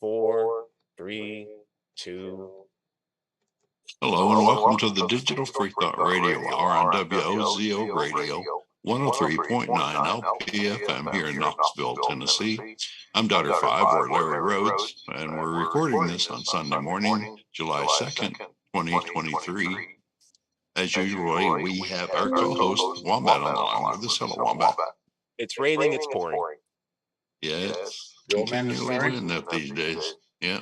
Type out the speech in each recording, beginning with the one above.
Four, three, two. Hello and welcome to the Digital Freethought Radio Hour on WOZO Radio, 103.9 LPFM here in Knoxville, Tennessee. I'm Daughter 5, or Larry Rhodes, and we're recording this on Sunday morning, July 2nd, 2023. As usual, we have our co-host, Wombat, on the line with us. Hello, Wombat. It's raining, it's pouring. Yeah, it's continually doing that these days. Yeah.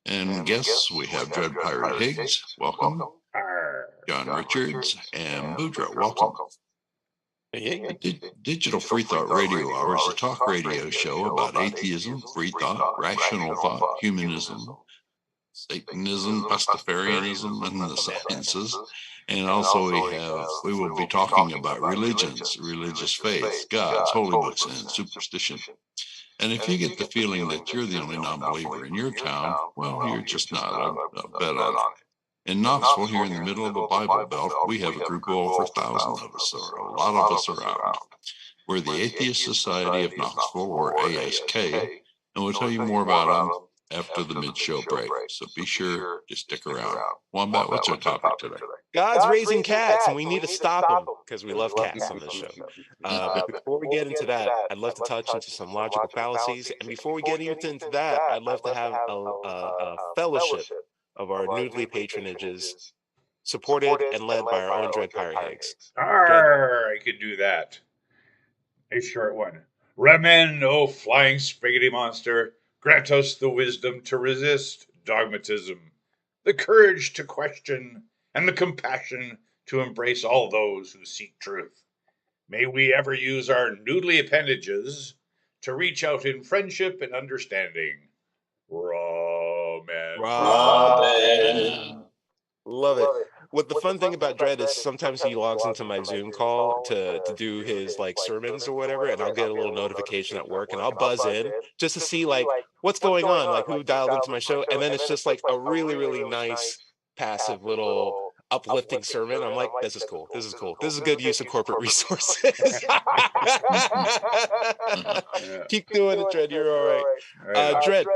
And guests, we have Dread Pirate Higgs, welcome. John Richards and Boudreaux, welcome. Digital Freethought Radio Hour is a talk radio show about atheism, free thought, rational thought, humanism, Satanism, Pastafarianism, and the sciences. And also we will be talking about religions, religious faith, gods, holy books, and superstition. And if you get the feeling that you're the only non-believer in your town, well, you're just not. I'll bet on it. In Knoxville, here in the middle of the Bible Belt, we have a group of over 1,000 of us, or a lot of us around. We're the Atheist Society of Knoxville, or ASK, and we'll tell you more about them after the mid-show break. So be sure to stick around. Wombat, what's our topic today? God's raising cats, and we need to stop them because we love cats on this show. But before we get into that, I'd love to touch into some logical fallacies. And before we get into that, I'd love to have a fellowship of our noodly patronages, supported and led by our own Dread Pirate Higgs. I could do that. A short one. Ramen, oh flying spaghetti monster, grant us the wisdom to resist dogmatism, the courage to question, and the compassion to embrace all those who seek truth. May we ever use our noodly appendages to reach out in friendship and understanding. Ramen. Love it. What the fun thing about Dread is sometimes he logs into my Zoom call to do his like sermons or whatever, and I'll get a little notification at work and I'll buzz in just to see like what's going on, like who dialed into my show, and then it's just like a really, really nice passive little uplifting sermon. I'm like, this is cool. This is cool. This is good use of corporate resources. Keep doing it, Dread. You're all right. Dread,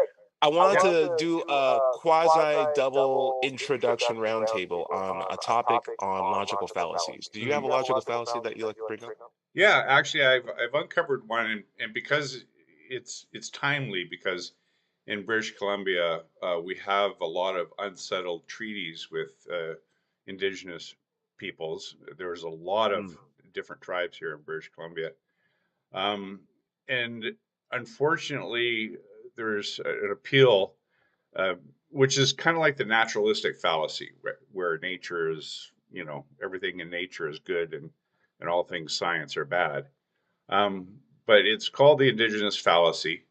I wanted to do a quasi-double introduction roundtable on a topic on logical fallacies. Do you have a logical fallacy that you like to bring up? Yeah, actually, I've uncovered one, and because it's timely, because in British Columbia we have a lot of unsettled treaties with Indigenous peoples. There's a lot of different tribes here in British Columbia, and unfortunately, there's an appeal, which is kind of like the naturalistic fallacy, where nature is, everything in nature is good and all things science are bad. But it's called the Indigenous fallacy,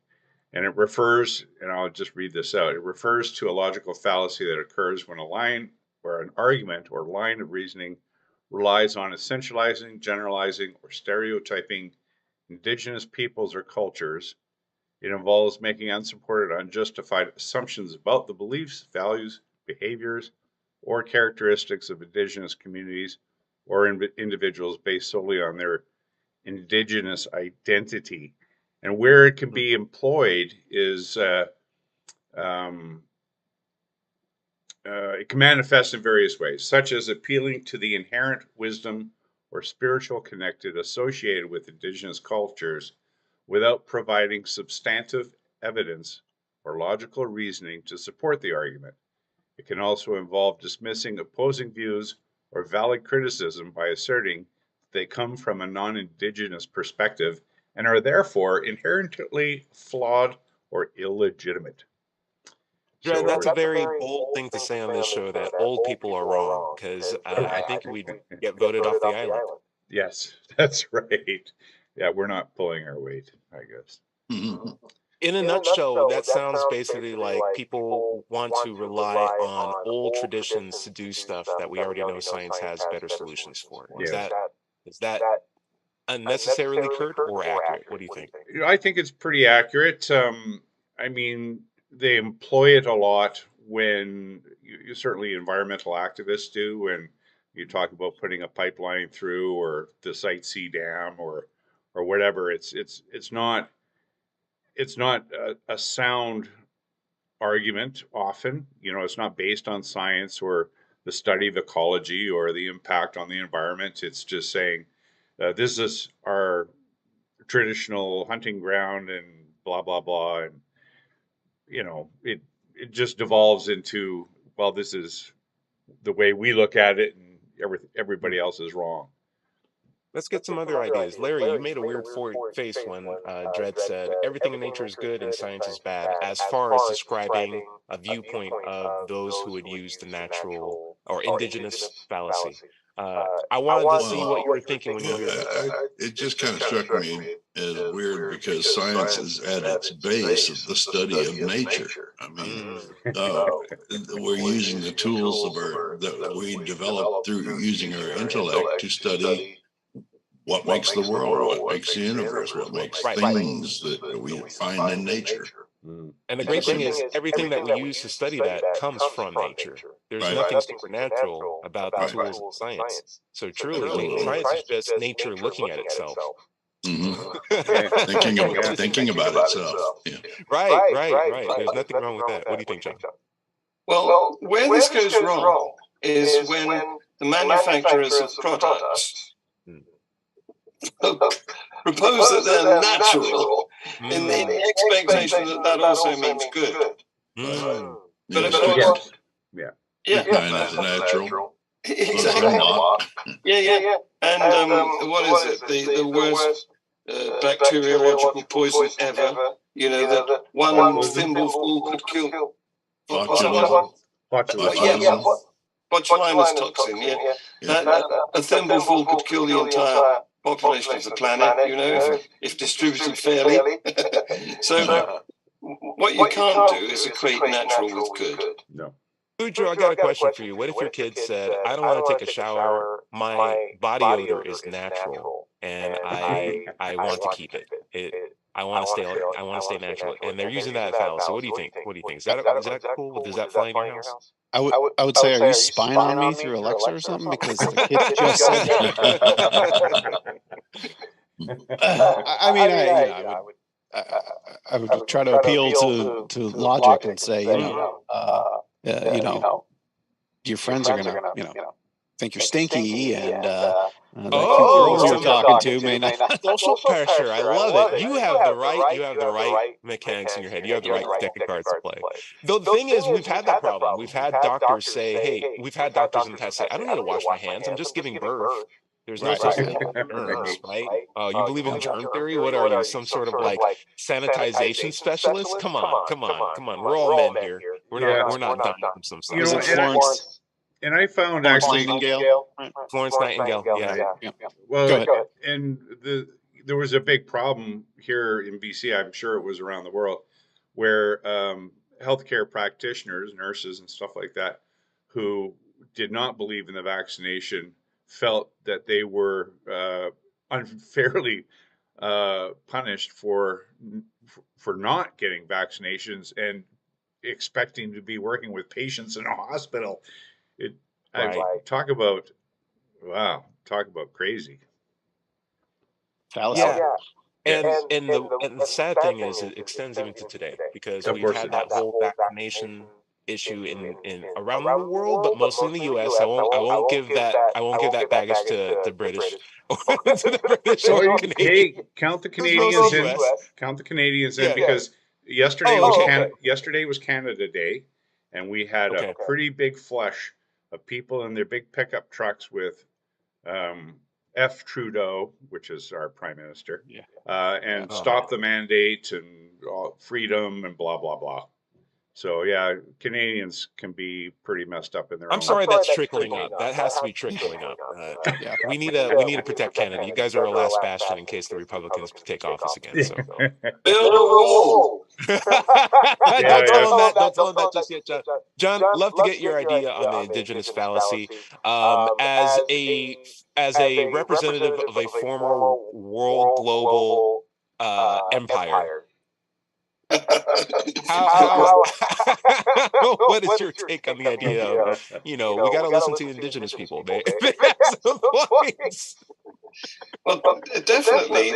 and it refers, and I'll just read this out, it refers to a logical fallacy that occurs when a line or an argument or line of reasoning relies on essentializing, generalizing, or stereotyping Indigenous peoples or cultures. It involves making unsupported, unjustified assumptions about the beliefs, values, behaviors, or characteristics of Indigenous communities or individuals based solely on their Indigenous identity. And where it can be employed is it can manifest in various ways, such as appealing to the inherent wisdom or spiritual connected associated with Indigenous cultures without providing substantive evidence or logical reasoning to support the argument. It can also involve dismissing opposing views or valid criticism by asserting that they come from a non-Indigenous perspective and are therefore inherently flawed or illegitimate. Dread, that's a very bold thing to say on this show, that old people are wrong, because I think we'd get voted off the island. Yes, that's right. Yeah, we're not pulling our weight, I guess. In a nutshell, that sounds basically like people want to rely on old traditions to do stuff that we already know science has better solutions for. Is that unnecessarily curt or accurate? What do you think? I think it's pretty accurate. I mean, they employ it a lot when you certainly environmental activists do, when you talk about putting a pipeline through or the Site C dam or whatever. It's not a sound argument often. It's not based on science or the study of ecology or the impact on the environment. It's just saying this is our traditional hunting ground and blah blah blah, and it just devolves into, well, this is the way we look at it, and everybody else is wrong. Let's get some other ideas. Larry, you made a weird face when Dredd said everything in nature is good and science is bad, as far as describing a viewpoint of those who would use the natural or indigenous fallacy. I wanted to see what you were thinking when you heard this. It just kind of struck me as weird because science is at its base of the study of nature. I mean, we're using the tools that we develop through using our intellect to study what makes the world, what makes the universe, what makes things that we find in nature. And the great thing is, everything that we use to study that comes from nature. There's nothing supernatural about the tools of science. So truly, science is just nature looking at itself. Thinking about itself. Yeah. Right. There's nothing wrong with that. What do you think, John? Well, where this goes wrong is when the manufacturers of products propose that they're natural in the expectation that also means good. But of course, Kind of natural. Exactly. Yeah. And what is it? The worst bacteriological poison ever. That one thimbleful could kill. Botulism. Botulinus toxin. A thimbleful could kill the entire population of the planet, if distributed fairly. So what you can't do is equate natural with good. No. Boudreaux, I got a question for you. What if your kid said, I don't want to take a shower, my body odor is natural, and I want to keep it. I want to stay natural. And they're using that fallacy. What do you think? Is that cool? Does that fly in your house? I would say, are you spying on me through Alexa or something? Because the kid just said. I would try to appeal to logic and say, your friends are gonna, think you're stinky, and the cute girls you're talking to may not. Social pressure. I love it. You have the right mechanics in your head. You have the right deck of cards to play. The thing is, we've had that problem. We've had doctors say, hey, we've had doctors in the past say, I don't need to wash my hands. I'm just giving birth. There's no such thing as germs, right? You believe in germ theory? What are you, some sort of sanitization specialist? Come on. We're all men here. We're not dying from some stuff. Is it Florence? And I found Florence actually Nightingale. Florence Nightingale. Yeah. Well, Go ahead. and there was a big problem here in BC. I'm sure it was around the world, where healthcare practitioners, nurses, and stuff like that, who did not believe in the vaccination, felt that they were unfairly punished for not getting vaccinations and expecting to be working with patients in a hospital. Talk about crazy. Fallacy. Yeah. And the sad thing is, it extends even to today, because we've had that whole vaccination issue in around the world, but mostly in the U.S. I won't give that baggage to the British. To the British or Canadian. Hey, count the Canadians in. Count the Canadians in, because yesterday was Canada Day, and we had a pretty big flush of people in their big pickup trucks with F. Trudeau, which is our prime minister, and stop the mandate and freedom and blah blah blah. So yeah, Canadians can be pretty messed up in their own. I'm sorry, that's trickling up. That has to be trickling up. We need to protect Canada. You guys are our last bastion in case the Republicans take office again. So build a wall. Don't tell him that just yet, John. John, love to get your idea on the indigenous fallacy. As a representative of a former world global empire. What is your take on the idea of, we got to listen to indigenous people? They have some points. Well, definitely.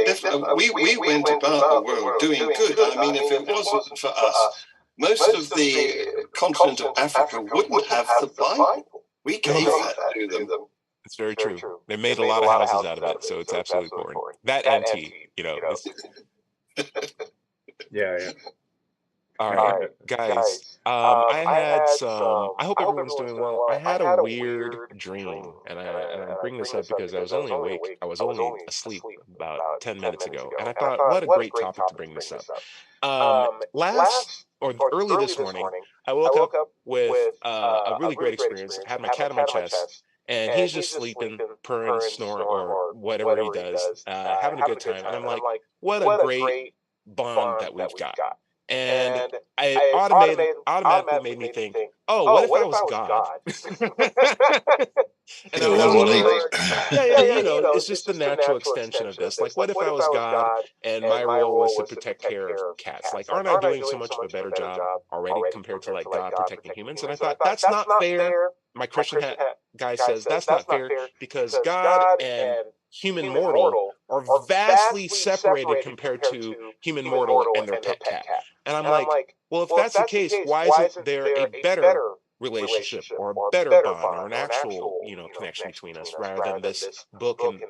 We went about the world doing good. I mean, if it wasn't for us most of the continent of Africa wouldn't have the Bible. We gave that to them. It's very true. They made a lot of houses out of it, so it's absolutely boring. That and tea, It's... Yeah. All right, guys. I had some. I hope everyone's doing well. I had a weird dream, and I'm bringing this up because I was only awake. I was only asleep about 10 minutes ago, and I thought, what a great topic to bring this up. Early this morning, I woke up with a really great experience. I had my cat on my chest, and he's just sleeping, purring, snoring, or whatever he does, having a good time. And I'm like, what a great bond that we've got. And I automatically made me think, oh, what if I was God? And I was wondering, it's just the natural extension of this. Like, what if I was God and my role was to protect care of cats? Like, aren't I doing so much of a better job already compared to like God protecting humans? And I thought, that's not fair. My Christian guy says that's not fair because God and human mortal are vastly separated compared to human mortal and their pet cat. And I'm like, well, if that's the case, why isn't there a better relationship or a better bond or an actual connection between us rather than this book and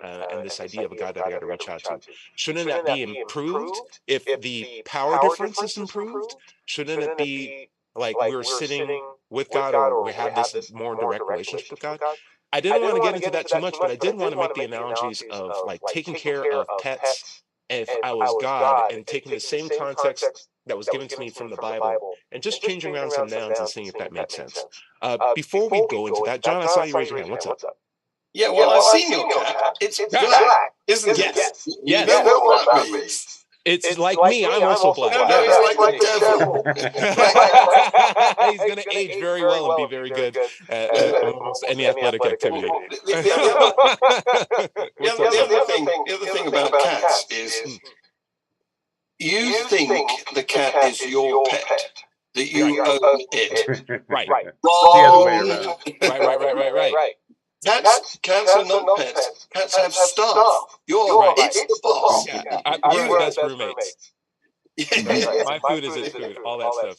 this idea of a God that I got to reach out to? Shouldn't that be improved if the power difference is improved? Shouldn't it be like we're sitting with God or we have this more direct relationship with God? I didn't want to get into that too much, but I did want to make the analogies of like taking care of pets if I was God and taking the same context that was given to me from the Bible and just changing around some nouns and seeing if that makes sense. Before we go into that, John, I saw you raise your hand. What's up? Yeah, well, I've seen your cat. It's black, isn't it? Yes. You know what that means. It's like me. I'm also black. No, he's like the devil. He's going to age very well and be very good at almost any athletic activity. The other thing about cats is you think the cat is your pet, that you own it. Right. The other way around. Right. Cats are not pets. Cats have staff. It's the boss. Yeah. We're the best roommates. My food is its food. All that stuff.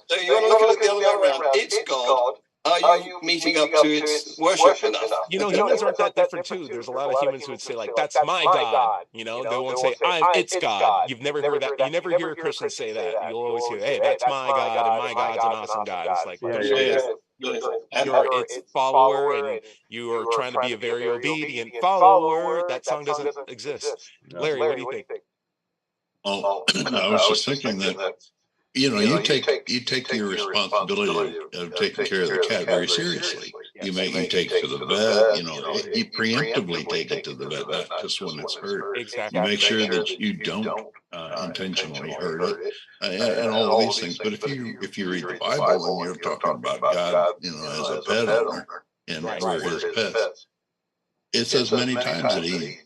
So you want to look at it the other way around. It's God. Are you meeting up to its worship enough? Humans aren't that different too. There's a lot of humans who would say like, "That's my God." They won't say, "It's God." You've never heard that. You never hear a Christian say that. You'll always hear, "Hey, that's my God, and my God's an awesome God." It's like, you're its follower, and you are trying to be a very obedient follower. That song doesn't exist. Larry, what do you think? Oh, I was just thinking that. You take your responsibility of taking care of the cat very seriously. You take it to the vet. You preemptively take it to the vet, not just when it's hurt. Exactly. You make sure that you don't intentionally hurt it, and all of these things. But if you read the Bible and you're talking about God, as a pet owner and we're His pets, it says many times that He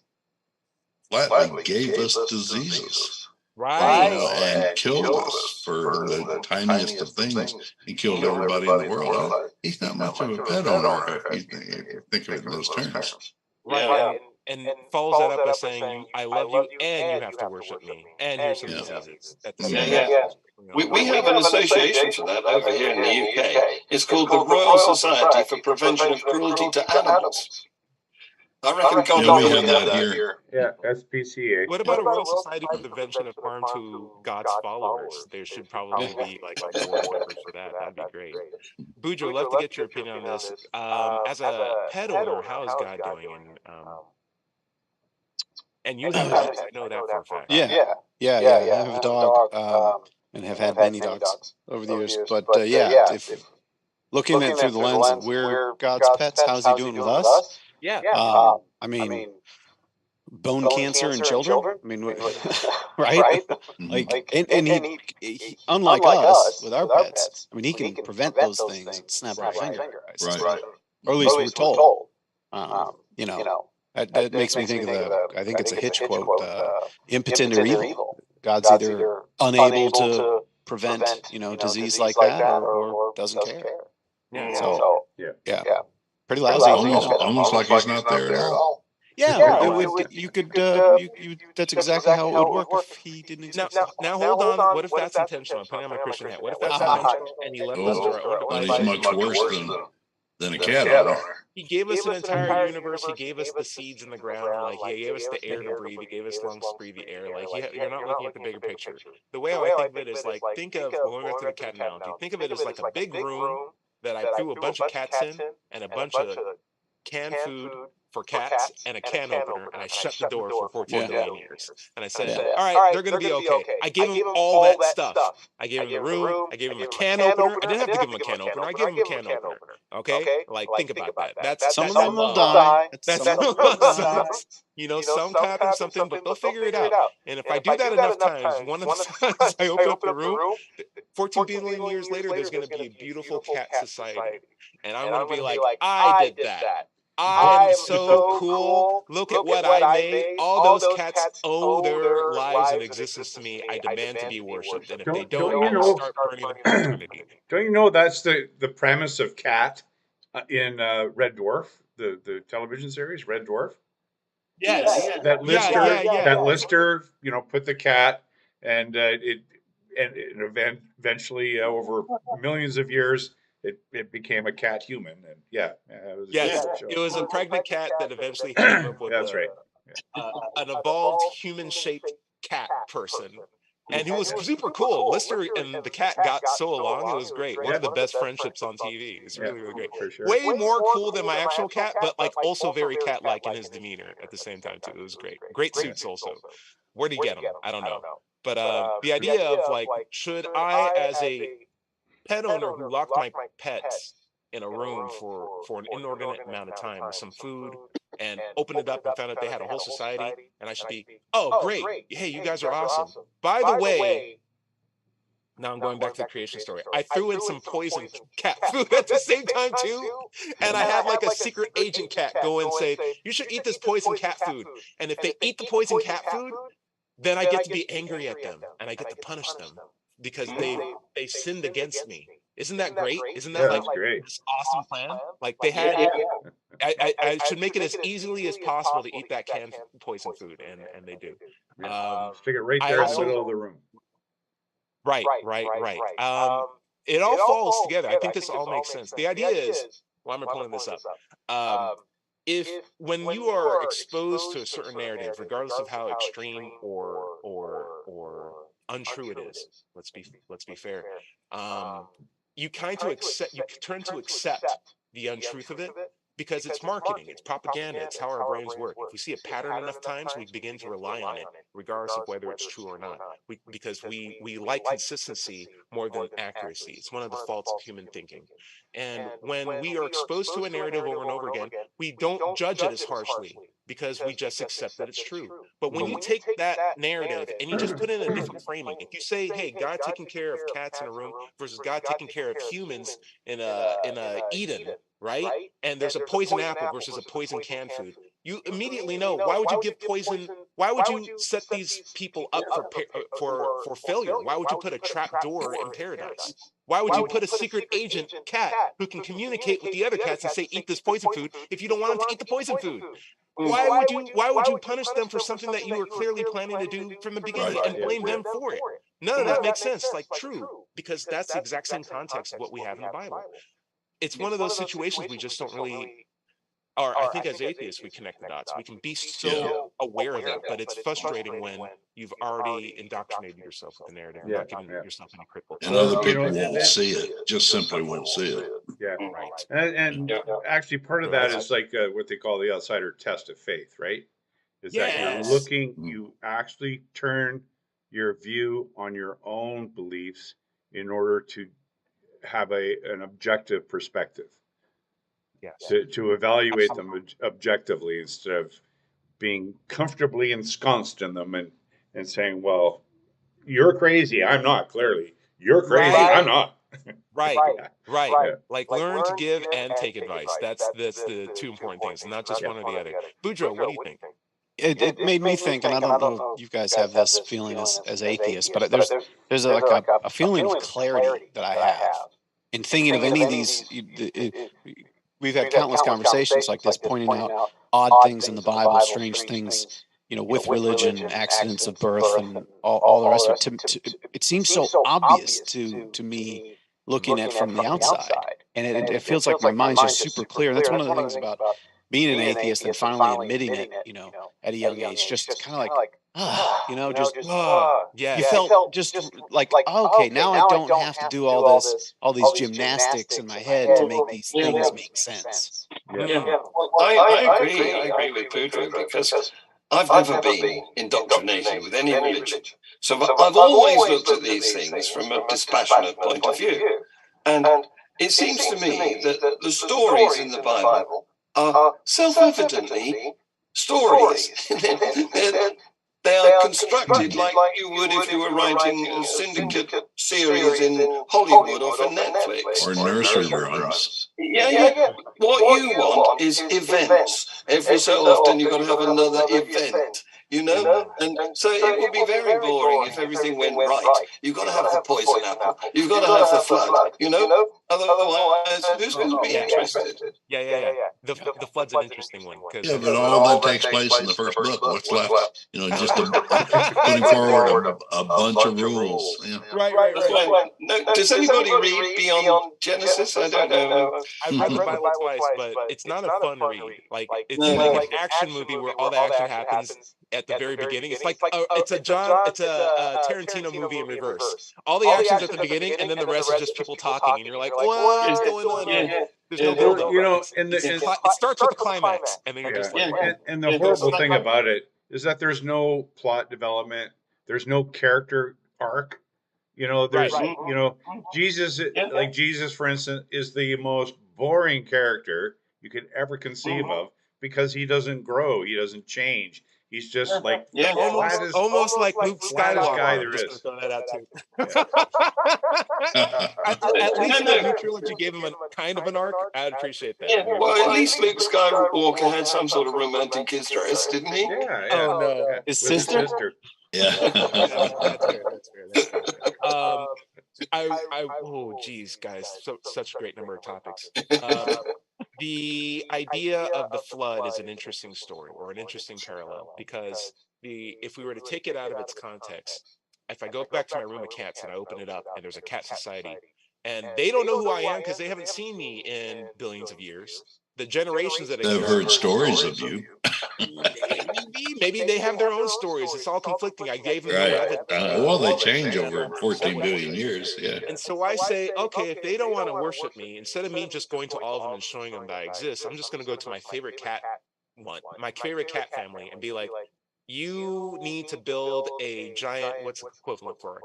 flatly gave us diseases. Right. And killed us for the tiniest of things. He killed everybody in the world. He's not much of a pet owner if you think of it in those terms. Right. And follows that up by saying, I love you and you have to worship me. And here's some diseases. We have an association for that over here in the UK. It's called the Royal Society for Prevention of Cruelty to Animals. I reckon we have that here. Yeah, SPCA. What about a Royal Society for the Prevention of Harm to God's Followers? There should probably be like a board member for that. That'd be great. Buju, I'd love to get your opinion on this. As a pet owner, how is God doing? And you have dogs, I know that for a fact. Yeah. I have a dog and have had many dogs over the years. But if looking at it through the lens of we're God's pets, how's He doing with us? Yeah. I mean, bone cancer in children. I mean, right? Like, and he, unlike us with our pets, I mean, He can prevent those things at the snap of a finger, right? Or at least we're told. That makes me think of I think it's a Hitch quote, impotent or evil. God's either unable to prevent, disease like that or doesn't care. Yeah. So, pretty lousy. Almost like He's not there at all. Yeah, it would. You could. You. That's exactly how it would work if he didn't Now, exist. now hold on. What if that's intentional? I'm putting on my Christian hat. What if that's intentional? And he left us to our own then he's devices. much worse than a cat owner. He gave us an entire universe. He gave us the seeds in the ground. Like he gave us the air to breathe. He gave us lungs to breathe the air. Like you're not looking at the bigger picture. The way I think of it is like, think of, going back to the cat analogy, think of it as like a big room that I threw a bunch of cats in and a bunch of canned food for cats and a can opener, and I shut the door for 14 billion years. And I said, all right, they're going to be okay. I gave him all that stuff. I gave him the room. I gave him a can opener. I didn't have to give him a can opener. I gave him a can opener. Okay? Like, think about that. That's Some of that's them will love. die. That's Some of them will die. some cat and something, but they'll figure it out. And if I do that enough times, one of the times I open up the room, 14 billion years later, there's going to be a beautiful cat society. And I'm going to be like, I did that. I am so cool. Look at what I made. All those cats owe their lives and existence to me. I demand to be worshipped. And if they don't, I will start burning them for eternity. Don't you know that's the premise of Cat in Red Dwarf, the television series Red Dwarf? Yes. That Lister, put the cat, and eventually over millions of years, it became a cat human, and it was a pregnant cat that eventually came up with that's right. An evolved human-shaped cat person. And he was super cool. Lister and the cat got so along, it was great. One of the best friendships on TV. It's really, really great. For sure. Way more cool than my actual cat, but like also very cat-like in his demeanor at the same time too. It was great. Great suits also. Where'd he get them? I don't know. But the idea of like, should I, as a pet owner who locked my pets in a room for an inordinate amount of time with some food, and opened it up and found out they had a whole society, and I should be, oh, great. Hey, you guys are awesome. By the way, now I'm going back to the creation story. I threw in some poison cat food at the same time too, and I had like a secret agent cat go and say, you should eat this poison cat food. And if they eat the poison cat food, then I get to be angry at them, and I get to punish them because they sinned against me. Isn't that great? Isn't that like this awesome plan? Like they had, I should make it as easily as possible to eat that canned poison food, and they do. Stick it right there in the middle of the room. Right. It all falls together. I think this all makes sense. The idea is, why am I pulling this up? If when you are exposed to a certain narrative, regardless of how extreme or untrue it is, let's be fair, you turn to accept the untruth of it because it's marketing, it's propaganda, it's how our brains work. If we see a pattern enough times, we begin to rely on it, regardless of whether it's true or not. Because we like consistency more than accuracy. It's one of the faults of human thinking. And when we are exposed to a narrative over and over again, we don't judge it as harshly because we just accept that it's true. But when you take that narrative and you just put it in a different framing, if you say, hey, God taking care of cats in a room versus God taking care of humans in a Eden, right? And there's a poison apple versus a poison canned food. You immediately know, why would you give poison? Why would you set these people up for failure? Why would you put a trap door in paradise? Why would you put a secret agent cat who can communicate with the other cats and say, eat this poison food if you don't want them to eat the poison food? Why would you punish them for something that you were clearly planning to do from the beginning and blame them for it? None of that makes sense. Like, true, because that's the exact same context of what we have in the Bible. It's one of those situations we just don't really, or I think as atheists, we connect the dots. We can be so aware of that, but it's frustrating when you've already indoctrinated yourself with the narrative, not giving yourself any critical. And other people won't see it, just simply won't see it. Yeah, right. And actually, part of that is like what they call the outsider test of faith, right? Is that you're looking, you actually turn your view on your own beliefs in order to have an objective perspective. Yes. To evaluate them objectively instead of being comfortably ensconced in them and saying, well, you're crazy, I'm not, clearly. You're crazy, I'm not. Right. Like learn to give and take advice. That's the two important things, not just one or the other. Boudreaux, what do you think? It made me think, and I don't know if you guys have this feeling as atheists, but there's like a feeling of clarity that I have in thinking of any of these, we've had countless conversations like this, pointing out odd things in the Bible, strange things, with religion, accidents of birth, and all the rest of it. It seems so obvious to me looking at from the outside, and it feels like my mind's just super clear. And that's one of the things about being an atheist and finally admitting it, at a young age, just kind of like, just yes. you felt just like, okay, now I don't have to do all these gymnastics in my head to make these things make sense. Yeah. Well, I agree. I agree with Pedro because I've never been indoctrinated with any religion. So I've always looked at these things from a dispassionate point of view. And it seems to me that the stories in the Bible are self-evidently stories. They are constructed like you would if you were writing a syndicate series in Hollywood or for Netflix. Or nursery rhymes. Yeah. What you want is events. Every so often you've got to have another event, And so it would be very boring if everything went right. You've got to have the poison apple. You've got to have the flood, Otherwise, who's going to be interested? Yeah. The flood's an interesting one. Yeah, but all that takes place in the first book. What's left? Just putting forward a bunch of rules. Yeah. Right. No, does anybody read beyond Genesis? I don't know. I've read the Bible twice, but it's not a fun read. Like it's like an action movie where all the action happens at the very beginning. It's like it's a Tarantino movie in reverse. All the action's at the beginning, and then the rest is just people talking, and you're like, what is going on here? There's no build up. It starts with the climax, and then you're just like, and the horrible thing about it is that there's no plot development. There's no character arc. There's Jesus, like Jesus, for instance, is the most boring character you could ever conceive of because he doesn't grow, he doesn't change. He's just like almost like Luke Skywalker. Guy there is. Throw that out too. At least the new trilogy gave him kind of an arc. I'd appreciate that. Yeah, well, at least Luke Skywalker had some sort of romantic interest, didn't he? Yeah. Oh no, his sister. Yeah. That's fair. Oh geez, guys, such a great number of topics. The idea of the flood is an interesting story or an interesting parallel because if we were to take it out of its context, if I go back to my room of cats and I open it up and there's a cat society and they don't know who I am because they haven't seen me in billions of years. The generations that they've heard stories of you. Maybe they have their own stories. It's all conflicting. I gave them well, they change over 14 billion years. Yeah. And so I say, okay, if they don't want to worship me, instead of me just going to all of them and showing them that I exist, I'm just going to go to my favorite cat family and be like, you need to build a giant, what's the equivalent for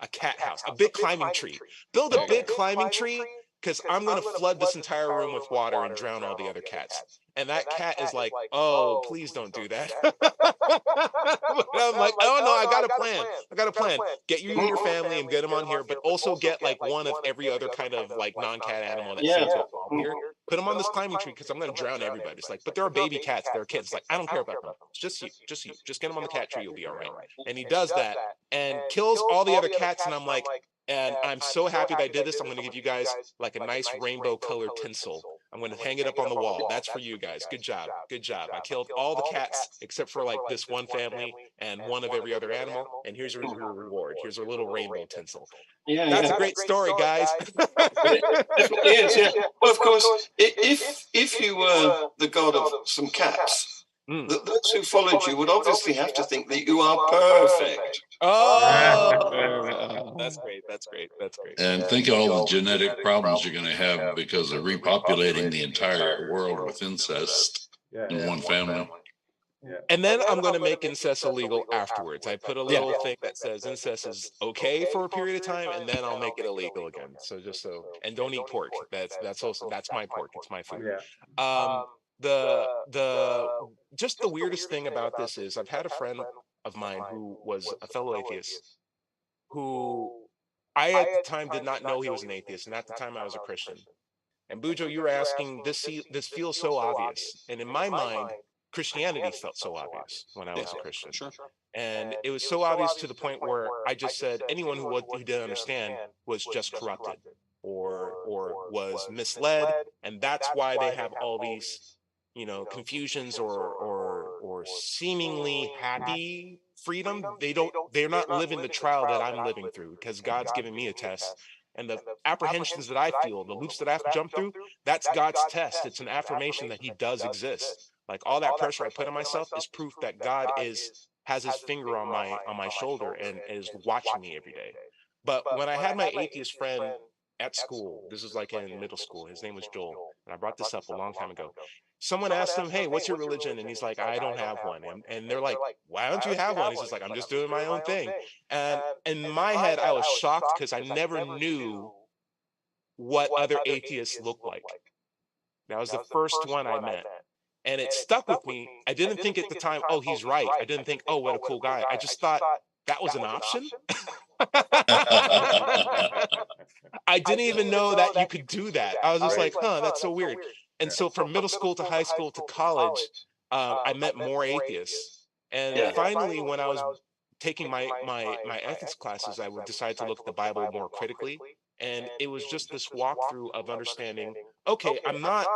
a cat house, a big climbing tree. Build a big climbing tree because I'm going to flood this entire room with water and drown all the other cats. And that cat is like, oh, please don't do that. I'm like, oh, no, I got a plan. Get you and your family and get them on here, but also get like one of every other kind of like non-cat animal that seems to evolve here. Put them on this climbing tree because I'm going to drown everybody. It's like, but there are baby cats, there are kids. It's like, I don't care about them. It's just you. Just get them on the cat tree. You'll be all right. And he does that and kills all the other cats. And I'm like, and I'm so happy that I did this. I'm going to give you guys like a nice rainbow colored tinsel. I'm going to hang it up on the wall. That's for you guys. Good job. I killed all the cats except for like this one family and one of every other animal. And here's your reward. Here's a little rainbow tinsel. That's a great story, guys. It definitely is, yeah. Well, of course, if you were the god of some cats, those who followed you would obviously have to think that you are perfect. Oh, that's great. And think of all the genetic problems you're going to have because of repopulating the entire world with incest in one family. And then I'm going to make incest illegal afterwards. I put a little thing that says incest is okay for a period of time, and then I'll make it illegal again. So and don't eat pork. That's my pork. It's my food. Just the weirdest thing about this is I've had a friend of mine who was a fellow atheist who I at the time did not know he was an atheist, and at the time I was a Christian. And Bujo, you were asking, this feels so obvious, and in my mind Christianity felt so obvious when I was a Christian. Sure. And it was so obvious to the point where I just said anyone who didn't understand was just corrupted or was misled, and that's why they have all these, confusions or seemingly happy freedom. They're not living the trial that I'm living through, because God's given me a test, and the apprehensions that I feel, the loops that I have to jump through, that's God's test. It's an affirmation that he does exist. Like, all that pressure I put on myself is proof that God has his finger on my shoulder and is watching me every day. But when I had my atheist friend at school, this was like in middle school, his name was Joel, and I brought this up a long time ago. Someone asked him, "Hey, what's your religion?" And he's like, "I don't have one." And they're like, "Why don't you have one?" He's just like, "I'm just doing my own thing." And in my head, I was shocked, because I never knew what other atheists looked like. That was the first one I met. And it stuck with me. I didn't think at the time, oh, he's right. I didn't think, oh, what a cool guy. I just thought that was an option. I didn't even know that you could do that. I was just like, huh, that's so weird. And so from middle school to high school to college, I met more atheists. And finally, when I was taking my ethics classes, I would decide to look at the Bible more critically. And it was just this walkthrough of understanding, okay, I'm not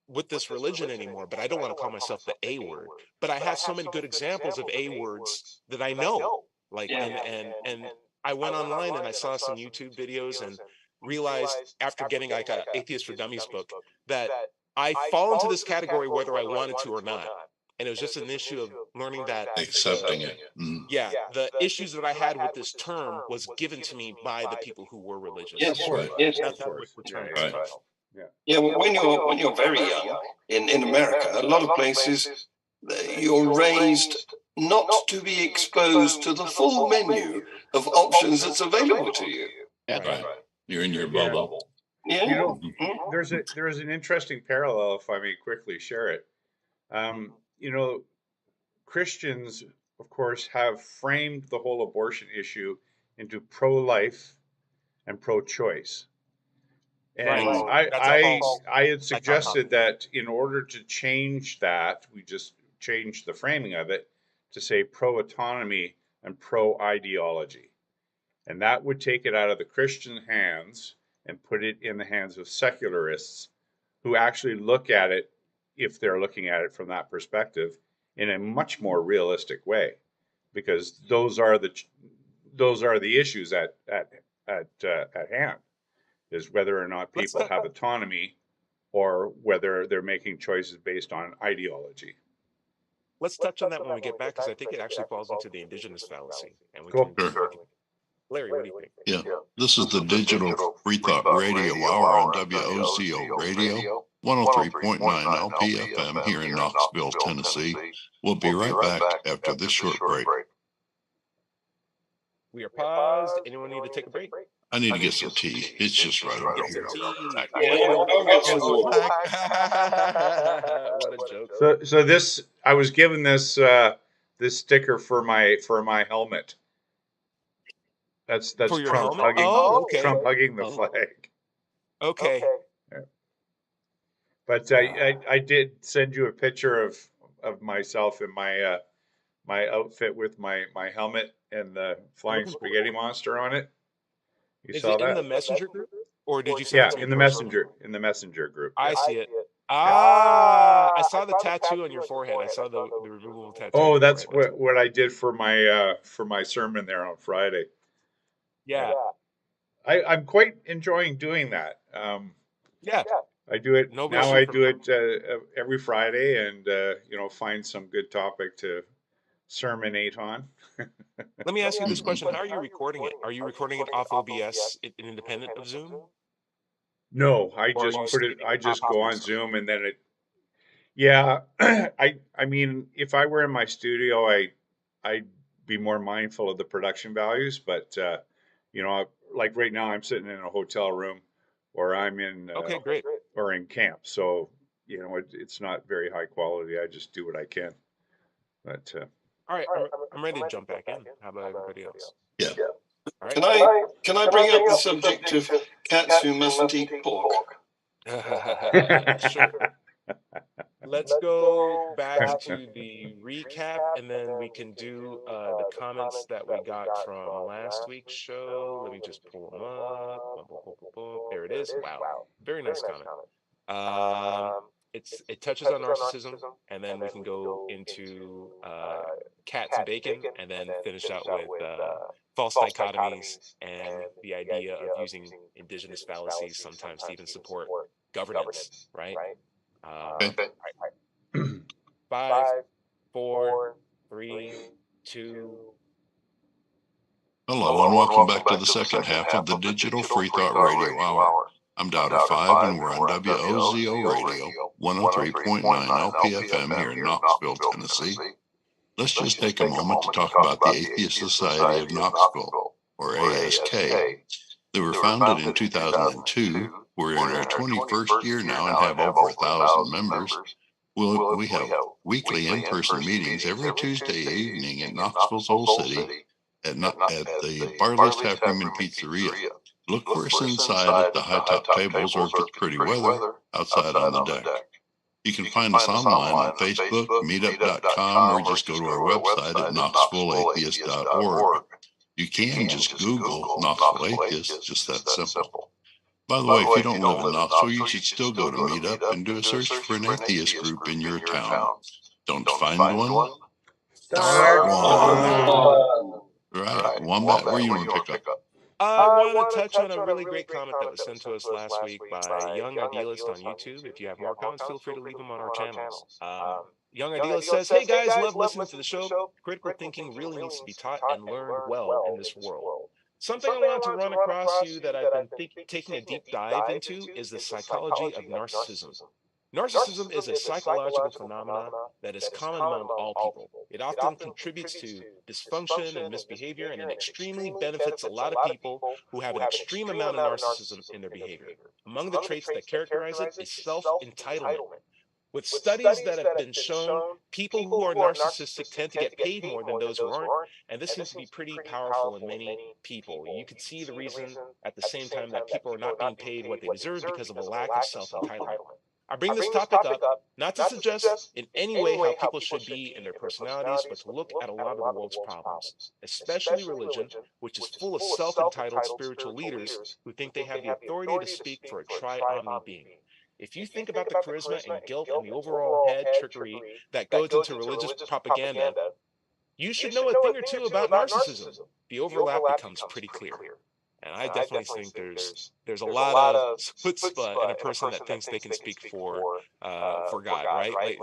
with this religion anymore, but I don't want to call myself the A word. But I have so many good examples of A words that I know. Like, and I went online and I saw some YouTube videos and realized, after getting like a Atheist for Dummies book, that I fall into this category whether I wanted to or not. And it was just an issue of learning that Accepting it. yeah, the issues that I had with this term was given to me by the people who were religious. Yes, Right. yes, Nothing would return Right. itself. Yeah, well, when you're very young in America, a lot of places you're raised not to be exposed to the full menu of options that's available to you. Yeah. Right. You're in your bubble. Yeah. You know, Mhm. there's an interesting parallel, if I may quickly share it. You know, Christians, of course, have framed the whole abortion issue into pro-life and pro-choice. And Right. That's a false I had dichotomy. suggested that in order to change that, we just changed the framing of it to say pro-autonomy and pro-ideology. And that would take it out of the Christian hands and put it in the hands of secularists who actually look at it, if they're looking at it from that perspective, in a much more realistic way, because those are the issues at hand, is whether or not Let's people talk- have autonomy or whether they're making choices based on ideology. Let's touch on that when we get back, because I think it actually falls into the indigenous fallacy. And we Cool. can, Sure. Larry, what do you think? Yeah. This is the Digital Freethought Radio Hour on WOZO Radio, 103.9 LPFM here in Knoxville, Tennessee. We'll be right back after this short break. We are paused. Anyone need to take a break? I need to get some tea. It's just right over Get some here. tea. Yeah, I'll get some water. What a joke. So this, I was given this this sticker for my helmet. That's For your Trump helmet? hugging Oh, okay. Trump hugging the Oh. flag. Okay. But I did send you a picture of myself in my my outfit with my helmet and the flying Looking for it. spaghetti monster on it. You Is saw it in that? the messenger group, or did you send Yeah, it to me in the personally? messenger group. I yes. see it. I saw the tattoo on your forehead. I saw the removable tattoo. on Oh, your that's forehead. what I did for my sermon there on Friday. Yeah. I'm quite enjoying doing that. Yeah. I do it No now. issue I for do it every Friday, and find some good topic to sermonate on. Let me ask you this question: how are you recording it? Are you recording it off OBS, independent of Zoom? No, I Or are just you put it. streaming I it just off go of on yourself? Zoom, and then it. Yeah, I mean, if I were in my studio, I'd be more mindful of the production values. But like right now, I'm sitting in a hotel room, or I'm in Okay, great. or in camp, so it's not very high quality. I just do what I can. But All right, I'm ready to jump back in. How about everybody else? Yeah. All right. Can I bring up the subject of cats who mustn't eat pork? Sure. let's go back to the recap, and then we can do the comments that we got from last week's show. Let me just pull them up. Boom, boom, boom, boom, boom. There it is. Wow, very nice comment. It touches on narcissism, and then we can go into cats and bacon, and then finish out with false dichotomies and the idea of using indigenous fallacies sometimes to even support governance, right? Okay. 5, 4, 3, 2. Hello, and welcome back to the second half of the Digital Freethought Radio Hour. I'm Dowder 5, and we're on WOZO Radio, 103.9 LPFM here in Knoxville, Tennessee. Let's just take a moment to talk about the Atheist Society of Knoxville, or ASK. They were founded in 2002. We're in our 21st year now and have over 1,000 members. We have weekly in-person meetings every Tuesday evening at Knoxville's Old City at the Barley's Tap Room and Pizzeria. Look for us inside at the high-top tables, or if it's pretty weather, outside on the deck. You can find us online on Facebook, meetup.com, or just go to our website at knoxvilleatheist.org. You can just Google Knoxville Atheist, just that simple. By the way, if you don't live in Knoxville, you should still go to Meetup and do a search for an atheist group in your town. Don't find one? Start one. Right. Wombat, where you want to pick up? I want to touch on a really great comment that was sent to us last week by Young Idealist on YouTube. If you have more comments, feel free to leave them on our channels. Young Idealist says, "Hey guys, love listening to the show. Critical thinking really needs to be taught and learned well in this world. Something I want to run across you that I've been taking a deep dive into is the psychology of narcissism. Narcissism is a psychological phenomenon that is common among all people. It often contributes to dysfunction and misbehavior, and it extremely benefits a lot of people who have an extreme amount of narcissism in their behavior. Among the traits that characterize it is self-entitlement. With studies that have been shown, people who are narcissistic tend to get paid more than those who aren't, and this seems to be pretty powerful in many people. You could see the reason at the same time that people are not being paid what they deserve because of a lack of self-entitlement. I bring this topic up not to suggest in any way how people should be in their personalities, but to look at a lot of the world's problems, especially religion, which is full of self-entitled spiritual leaders who think they have the authority to speak for a tri-omni being. If you think about the charisma and guilt and the overall head trickery that goes into religious propaganda, you should know a thing or two about narcissism. The overlap becomes pretty clear. And I definitely think there's a lot of chutzpah in a person that thinks they can speak for God, right?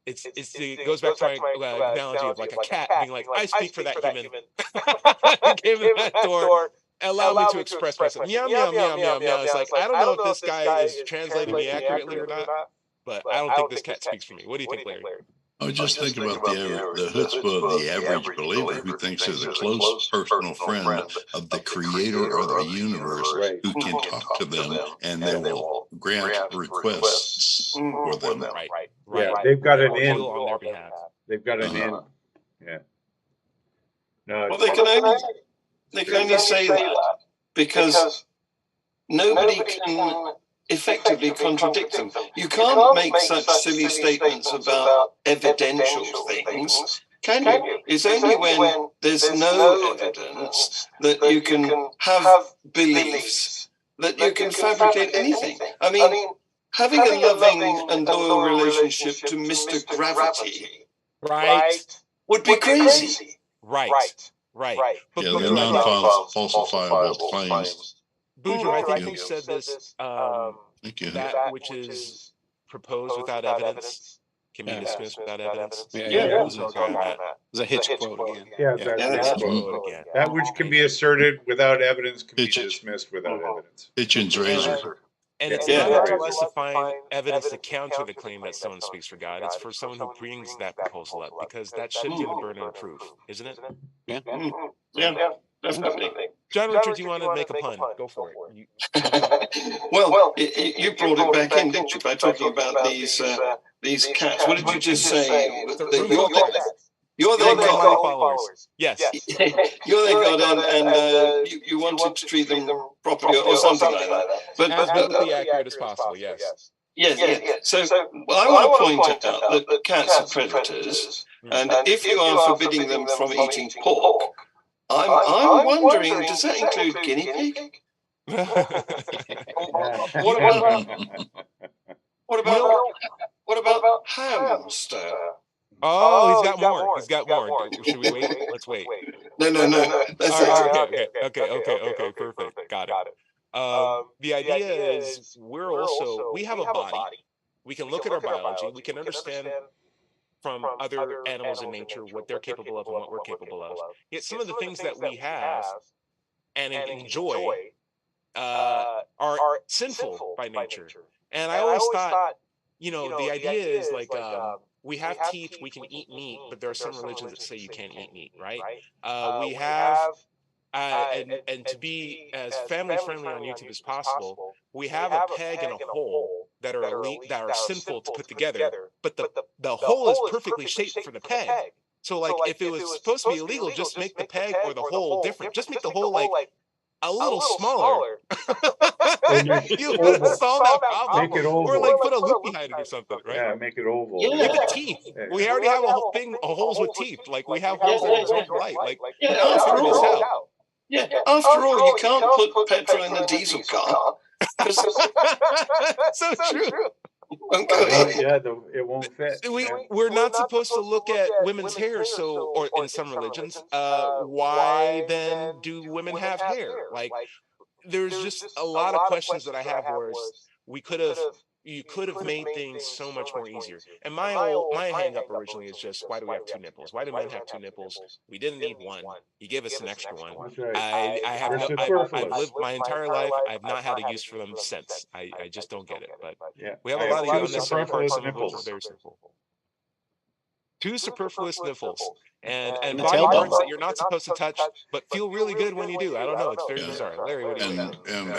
It goes back to my analogy of like a cat being like, I speak for that human. Give him that door. Allow me to express myself. Meow, meow, meow, meow, meow. It's like, I don't know if this guy is translating me accurately or not, but I don't think this cat speaks for me. What do you think, Larry? I just think about the chutzpah of the average believer who thinks they're the close personal friend of the creator of the universe, who can talk to them and they will grant requests for them. Right. Yeah, they've got an in in on their behalf. They've got an in. Yeah. No. Well, they can only say that because nobody can effectively contradict them. You can't make such silly statements about evidential things, can you? It's only when there's no evidence that you can have beliefs, that you can fabricate anything. I mean, having a loving and loyal relationship to Mr. Gravity would be crazy. Right. But yeah, they're non-falsifiable claims. Boudreaux, I think you said this, that which is proposed without evidence can be dismissed without evidence. Yeah. It was a Hitch quote again. That which can be asserted without evidence can be dismissed without evidence. Hitchens razor. And it's not for us to find evidence to counter the claim that someone speaks for God. It's for someone who brings that proposal up, because that should be the burden of proof, isn't it? Yeah, definitely. John Richard, you wanted to make a pun. Go for it. Well, you brought it back in, didn't you, by talking about these cats? What did you just say? You're their god. Followers. Yes. You're their god, and you wanted to treat them properly or something like that. But as biblically accurate as possible, yes. Yes. So I want to point out that cats are predators, and if you are forbidding them from eating pork, I'm wondering, does that include guinea pig? What about hamster? Oh, he's got more. He's got more. Should we wait? Let's wait. No. That's All right, it. okay. Perfect. Got it. The idea is we have a body. We can look at our biology. We can understand from other animals in nature what they're capable of and what we're capable of. Yet some of the things that we have and enjoy are sinful by nature. And I always thought, the idea is like we have teeth, we can eat meat, but there are some religions that say you can't eat meat, right? We have, and to be as family friendly on YouTube as possible, we have a peg and a hole that are sinful to put together, but the hole is perfectly shaped for the peg. So like if it was supposed to be illegal, just make the peg or the hole different. Just make the hole like a little smaller. You would have solved that problem. Make it oval. Or like put a loop behind it or something, right? Yeah, make it oval. Make it teeth. We already have a whole thing, holes with teeth. Like we have holes that absorb light. Like after all, you can't put petrol in a diesel car. So true. It won't fit. We're not supposed to look at women's hair, or in some religions, why then do women have hair? Like, there's just a lot of questions that I have where you could have made things so much more easier. And my hang up originally is just, why do we have two nipples? Why do men have two nipples? We didn't need one. He gave us an extra one. Right. I've lived my entire life. I've not had a use for them since. I just don't get it. But we have a lot of unnecessary parts, some of which are very simple. Two superfluous nipples. And body parts that you're not supposed to touch, but feel really good when you do. I don't know. It's very bizarre. Larry, what do you think? And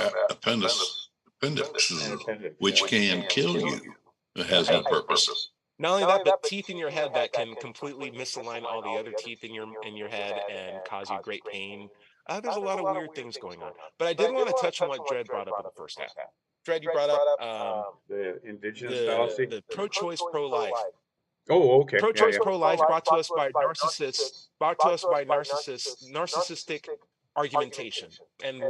appendixes, which can kill you. It has no purpose. Not only that, but teeth in your head that can completely misalign all the other teeth in your head and cause you great pain. There's a lot of weird things going on. But I did want to touch on what Dredd brought up in the first half. Dredd, you brought up the indigenous fallacy, the pro-choice, pro-life. Oh, okay. Pro-choice, pro-life, brought to us by narcissistic argumentation. And the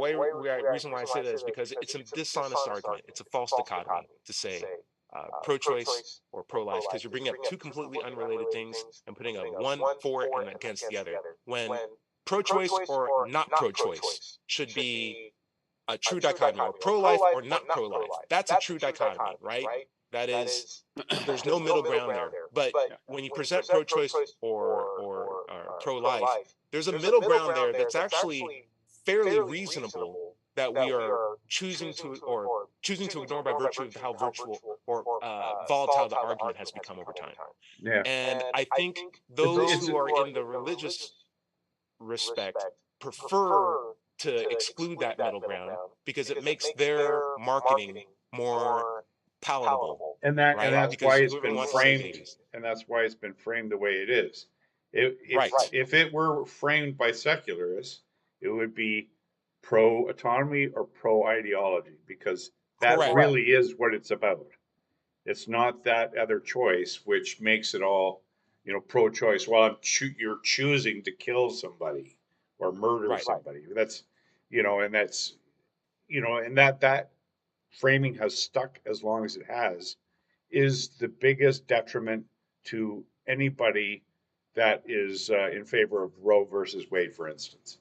reason why I say that is because it's a dishonest argument. It's a false dichotomy to say pro-choice or pro-life, because you're bringing up two completely unrelated things and putting a one for and against the other. When pro-choice or not pro-choice should be a true dichotomy, or pro-life or not pro-life. That's a true dichotomy, right? That is, there's no middle ground there. But when you present pro-choice or pro-life, there's a middle ground there that's actually fairly reasonable, that we are choosing to ignore by virtue of how virtual or volatile the argument has become over time. Yeah. And I think those who are in the religious respect prefer to exclude that middle ground because it makes their marketing more palatable. And that's why it's been framed. And that's why it's been framed the way it is. If it were framed by secularists, it would be pro-autonomy or pro-ideology, because that really is what it's about. It's not that other choice, which makes it all, pro-choice. Well, you're choosing to kill somebody or murder somebody. That's, and that's, and that framing has stuck as long as it has, is the biggest detriment to anybody that is in favor of Roe versus Wade, for instance.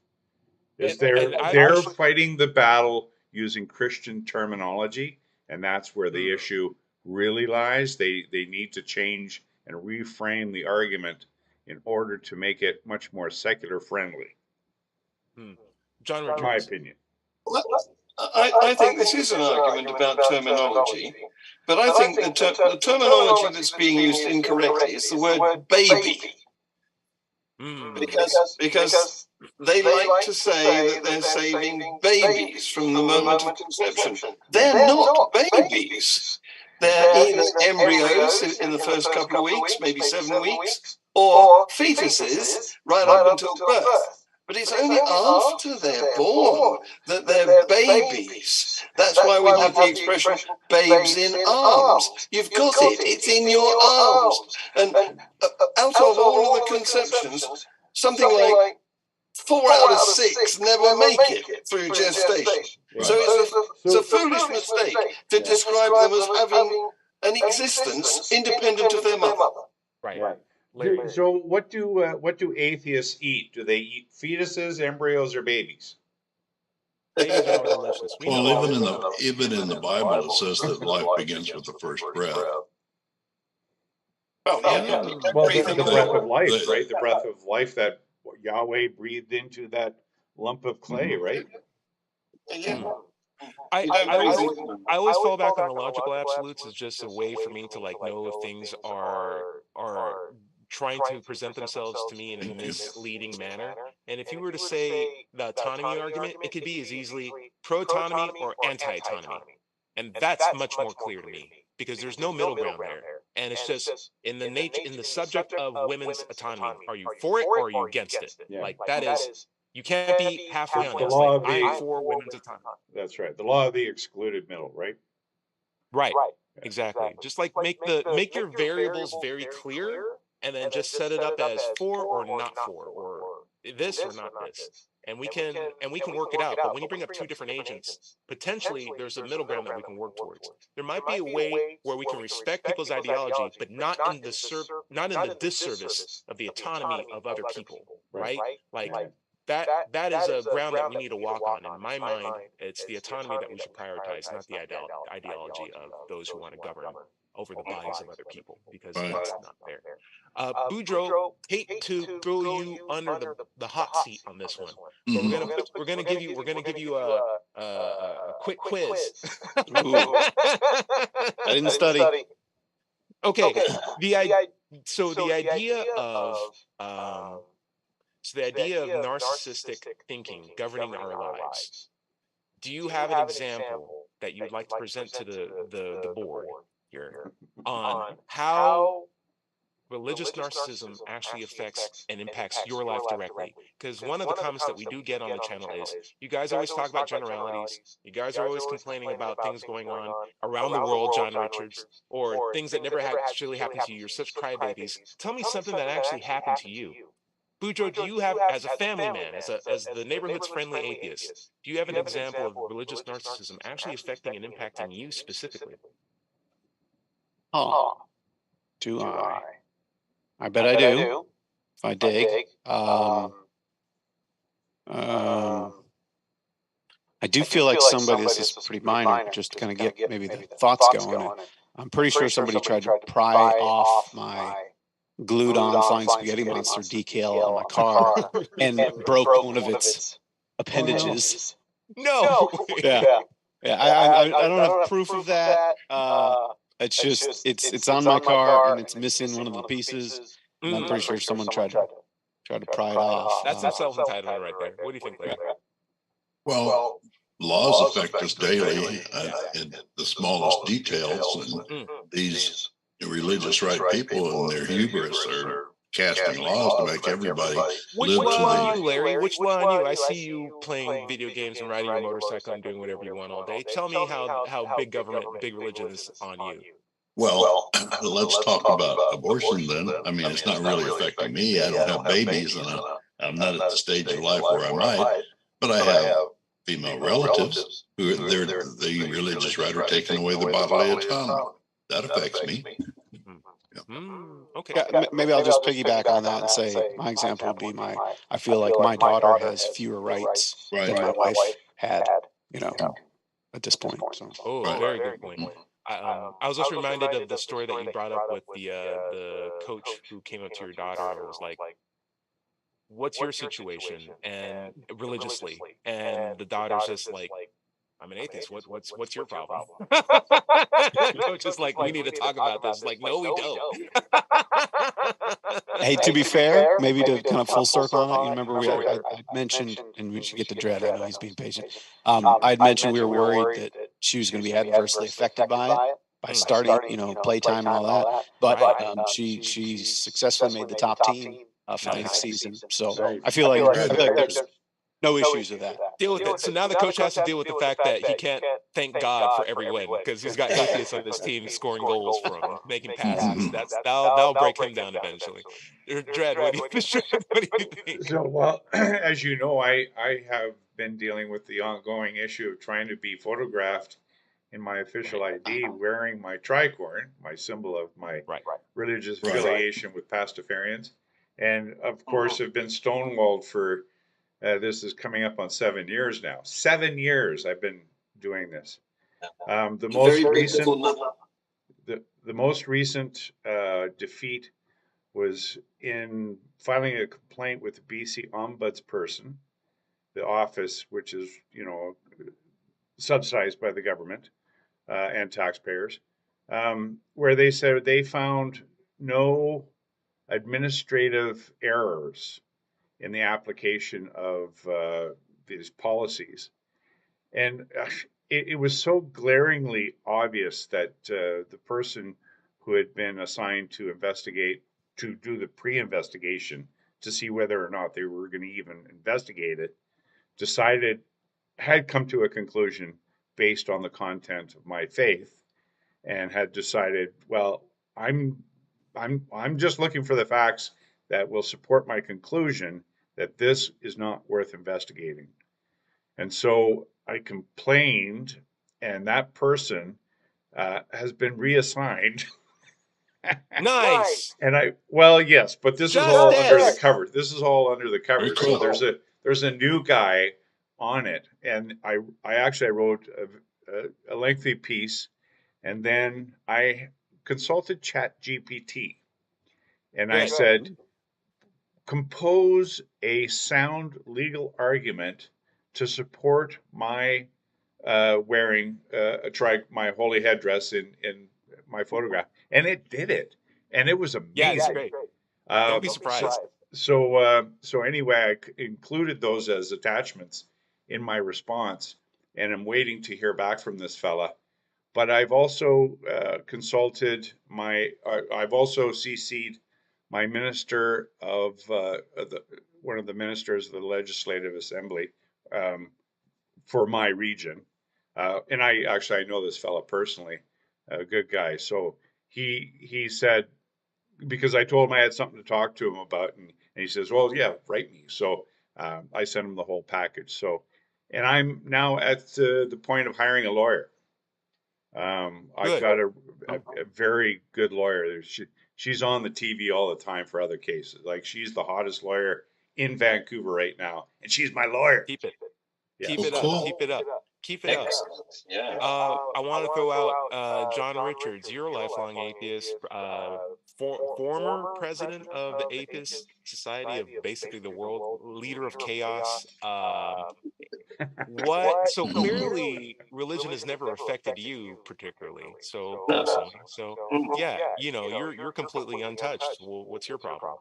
They're fighting the battle using Christian terminology, and that's where the issue really lies. They need to change and reframe the argument in order to make it much more secular friendly. John, in my opinion. I think this is an argument about terminology, but I think the terminology that's being used incorrectly is the word baby. Because they like to say that they're saving babies from the moment of conception. They're not babies. They're either embryos in the first couple of weeks, maybe 7 weeks, or fetuses right up until birth. But it's only after they're born that they're babies. That's why we have the expression babes in arms. You've got it. It's in your arms. And out of all of the conceptions, something like 4 out of 6 never make it through gestation. Right. So it's a foolish mistake to describe them as having an existence independent of their mother. Right. So what do atheists eat? Do they eat fetuses, embryos, or babies? Babies are all delicious. We know Well, even in the Bible, it says that life begins with the first breath. Oh, yeah. Well, the breath of life, right? The breath of life that Yahweh breathed into that lump of clay, right? Yeah. I always fall back on the logical absolutes as just a way for me to like know if things are trying to present themselves to me in a misleading manner. And if you were to say the autonomy argument, it could be as easily pro-autonomy or anti-autonomy. And that's much more clear to me because there's no middle ground there. And it's just in the subject of women's autonomy. Are you for it or are you against it? Yeah. Like that is, you can't be halfway on The this. law Like, of the- I'm for women's autonomy. That's right. The law of the excluded middle, right? Right. Exactly. Just like make your variables very clear and then just set it up as for or not for, or this or not this. And we can work it out. But when you bring up two different agents, potentially there's a middle ground that we can work towards. There might be a way where we can respect people's ideology, but not in the disservice of the autonomy of other people. Right? Like that is a ground that we need to walk on. In my mind, it's the autonomy that we should prioritize, not the ideology of those who want to govern over the bodies of other people, because that's not fair. Boudreaux, hate to throw you under the hot seat on this one, but we're gonna give you a quick quiz. I didn't study. Okay, the idea of narcissistic thinking governing our lives. Do you have an example that you'd like to present to the board here on how religious narcissism actually affects and impacts your life directly? Because one of the comments that we do get on the channel is, you guys always talk about generalities. You guys are always complaining about things going on around the world, John Richards, or things that never actually happened to you. You're such crybabies. Tell me something that actually happened to you. Boudreaux, do you have, as a family man, as the neighborhood's friendly atheist, do you have an example of religious narcissism actually affecting and impacting you specifically? Oh, do I? I bet I do. If I dig. I do feel like this is pretty minor, just to kind of get maybe the thoughts going. And I'm pretty sure somebody tried to pry off my glued on flying spaghetti monster decal on my car and broke one of its appendages. No. Yeah. I don't have proof of that. It's just it's on my car and it's missing one of the pieces. And I'm pretty sure someone tried to pry it off. That's some self-entitlement right there. What do you think, Larry? Well, laws affect us daily in the smallest details, and these religious right people and their hubris are casting laws to make everybody Which live to one, the. you, Larry? Which one, you? I see you playing video games and riding your motorcycle and doing whatever you want all day. Tell me how big government, big religion is on you. Well, let's talk about abortion then. I mean, it's not really affecting me. I don't have babies, and I'm not at the stage of life where I might, but I have female relatives who the religious right are taking away their bodily autonomy. That affects me. Okay. Yeah, maybe I'll just piggyback on that and say my example would be I feel like my daughter has fewer rights than my wife had, at this point. So. Oh, very good point. I was just reminded of the story that you brought up with the coach who came up to your daughter and was like, "What's your situation?" and religiously, and the daughter's just like, "I'm an atheist. What's your problem?" Coach is like, "We need to talk about this." Like, no, we don't. Hey, to be fair, maybe to kind of full circle on it, you remember I mentioned, and we should get to Dredd, I know he's being patient. I'd mentioned we were worried that she was going to be adversely affected by it, by starting, playtime and all that. But she successfully made the top team for the next season. So Nice. I feel like there's no issues with that. Deal with it. So now the coach has to deal with the fact that he can't thank God for every win because he's got atheists on this team scoring goals for him, making passes. That'll break him down eventually. Dread, what do you think? So, well, as you know, I have been dealing with the ongoing issue of trying to be photographed in my official ID wearing my tricorn, my symbol of my religious affiliation with Pastafarians, and of course have been stonewalled for. This is coming up on 7 years now. 7 years I've been doing this. The most recent defeat was in filing a complaint with the BC Ombudsperson, the office, which is subsidized by the government and taxpayers, where they said they found no administrative errors in the application of these policies. And it was so glaringly obvious that the person who had been assigned to do the pre-investigation to see whether or not they were going to even investigate it, had come to a conclusion based on the content of my faith, and had decided, well, I'm just looking for the facts that will support my conclusion that this is not worth investigating. And so I complained, and that person has been reassigned. Nice. And yes, but this is all under the cover. This is all under the cover. So there's a new guy on it, and I wrote a lengthy piece, and then I consulted ChatGPT, and I said, compose a sound legal argument to support my wearing my holy headdress in my photograph, and it did it, and it was amazing. Yeah, it's great. Don't be surprised. So anyway, I included those as attachments in my response, and I'm waiting to hear back from this fella. But I've also consulted I've also CC'd my minister of one of the ministers of the Legislative Assembly for my region, and I know this fella personally, a good guy. So he said, because I told him I had something to talk to him about, and he says, well, yeah, write me. So I sent him the whole package. So, and I'm now at the point of hiring a lawyer. I've got a very good lawyer. She's on the TV all the time for other cases. Like, she's the hottest lawyer in Vancouver right now, and she's my lawyer. Keep it. Yeah. Keep it up. Keep it up. Keep it up. Yeah. I want to throw out John Richards. You're a lifelong atheist, former president of the Atheist Society of basically the world, leader of chaos. So clearly religion has never affected you particularly, so personally. So yeah, you're completely untouched. Well, what's your problem?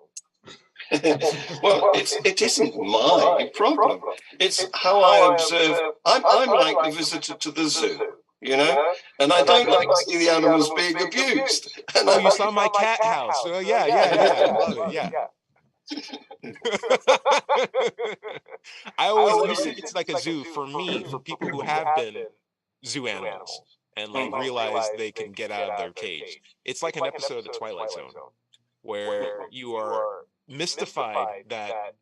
Well, it isn't my problem. It's how I observe. I'm like the visitor to the zoo, and I don't like to see the animals being abused. Oh, you saw my cat house. Oh, yeah. I love it. Yeah. I always say it's like a zoo for me, for people who have been zoo animals and like realize they can get out of their cage. It's like an episode of The Twilight Zone where you are mystified that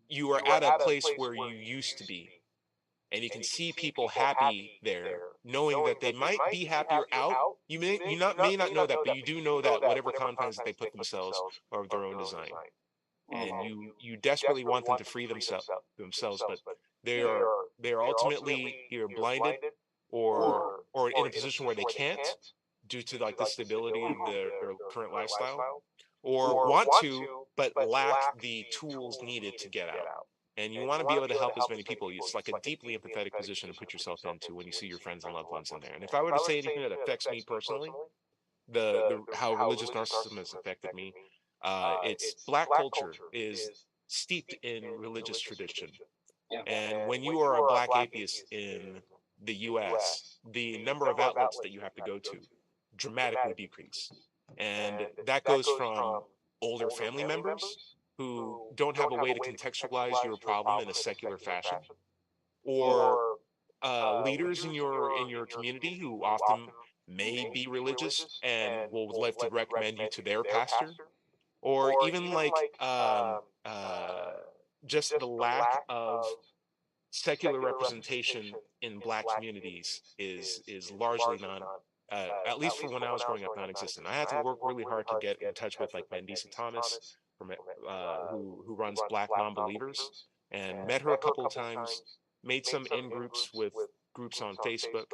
you are at a place where you used to be, and you can see people happy there, knowing that they might be happier out. You may not know that, but you do know that whatever confines that they put themselves are of their own design, and you desperately want them to free themselves, but they are ultimately either blinded or in a position where they can't, due to like the stability of their current lifestyle, or want to but lack the tools needed to get out. And you want to be able to help as many people. It's like a deeply empathetic position to put yourself into when you see your friends and loved ones in there. And if I were to say anything that affects me personally, the how religious narcissism has affected me, it's Black culture is steeped in religious tradition. And when you are a Black atheist in the US, the number of outlets that you have to go to dramatically decrease. And that goes from older family members who don't have a way to contextualize your problem in a secular fashion, or leaders in your community who often may be religious and will love to recommend you to their pastor, or even like just the lack of secular representation in Black communities is largely non, at least for when I was growing up, non-existent. I had to work really hard to get in touch with like Mandisa Thomas, from who runs Black Non-Believers, and met her a couple of times, made some in groups with groups on Facebook,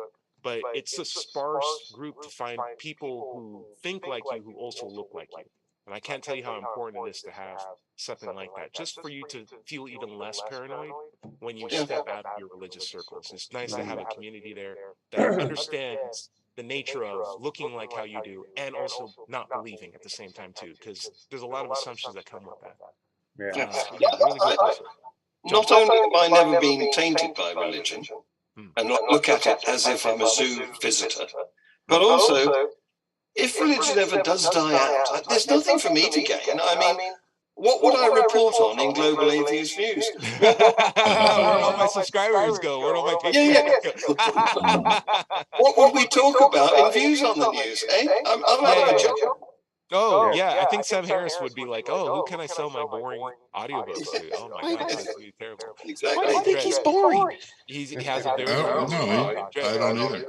but it's a sparse group to find people who think like you, who also look like you. And I can't tell you how important it is to have something like that, just for you to feel even less paranoid when you step out of your religious circles. It's nice to have a community there that understands the nature of looking like how you do and also not believing at the same time too, because there's a lot of assumptions that come with that. Yeah, really good person. Not only have I never been tainted by religion and not look at it as if I'm a zoo visitor, but also, if religion ever does die out, there's nothing for me to gain. I mean, what would I report on in Global Atheist Views? Where do all my subscribers go? Where do all my patrons go? What would we talk about in Views on the News, eh? I'm out of a job. Oh, yeah, I think Sam Harris would be like, oh, who can I sell my boring audiobooks to? Oh my God, this is really terrible. Exactly. Why do you think he's boring? He has a very I don't either.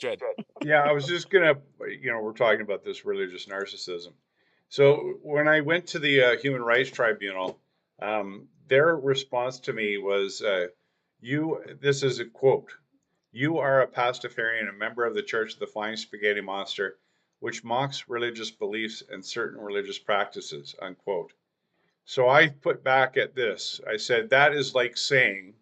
Dread. Yeah, I was just gonna, we're talking about this religious narcissism. So when I went to the Human Rights Tribunal, their response to me was, this is a quote, "You are a Pastafarian, a member of the Church of the Flying Spaghetti Monster, which mocks religious beliefs and certain religious practices," unquote. So I put back at this. I said, that is like saying,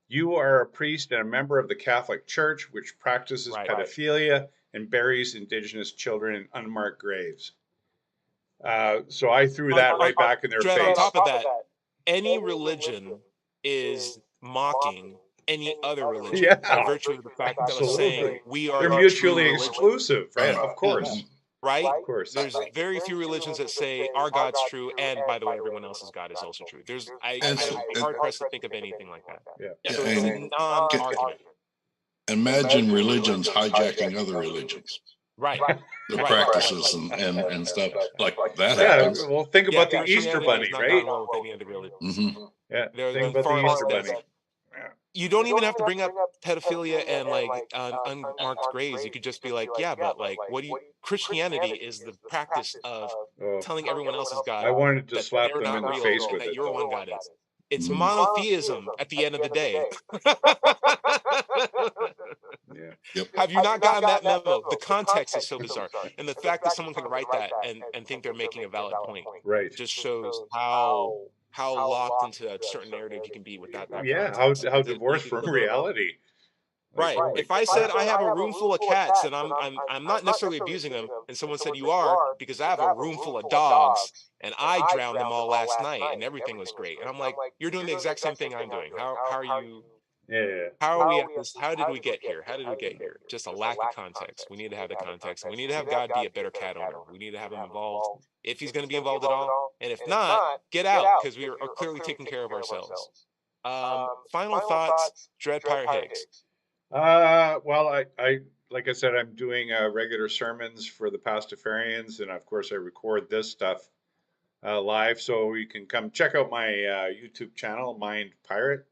you are a priest and a member of the Catholic Church, which practices pedophilia and buries Indigenous children in unmarked graves. So I threw that right back in their face. On top of that, any religion is mocking any other religion by virtue of the fact that they're saying we are they're mutually exclusive, right? Of course. Right? Of course. There's very few religions that say our God's true, and by the way, everyone else's God is also true. I would be hard pressed to think of anything like that. Yeah. So it's a non-argument. Imagine religions hijacking other religions. Right. The practices and stuff like that happens. Yeah, well, think about the Easter Bunny, right? Yeah, think about the Easter Bunny. You don't even have to bring up pedophilia and like unmarked graves. You could just be like, yeah, but like, Christianity is the practice of telling everyone else's God I wanted to that slap they're them not in the real, face with that it. your one God is. It's monotheism at the end of the day. Yeah. Yep. Have you not gotten that memo? The context is so bizarre. And the fact that someone can write that and think they're making a valid point just shows how locked into a certain narrative you can be without that context. how divorced from reality. Right. If I said I have a room full of cats and I'm not necessarily abusing them, and someone said you are, because I have a room full of dogs and I drowned them all last night and everything was great. And I'm like, you're doing the exact same thing I'm doing. How are you? Yeah. How are we at this? How did we get here? How did we get here? Just a lack of context. We need to have the context. And we need to have God be a better cat owner. We need to have him involved if he's going to be involved at all. And if not, get out, because we are clearly taking care of ourselves. Final thoughts, Dread Pirate Higgs. Well, I like I said, I'm doing regular sermons for the Pastafarians, and of course I record this stuff live, so you can come check out my YouTube channel, Mind Pirate.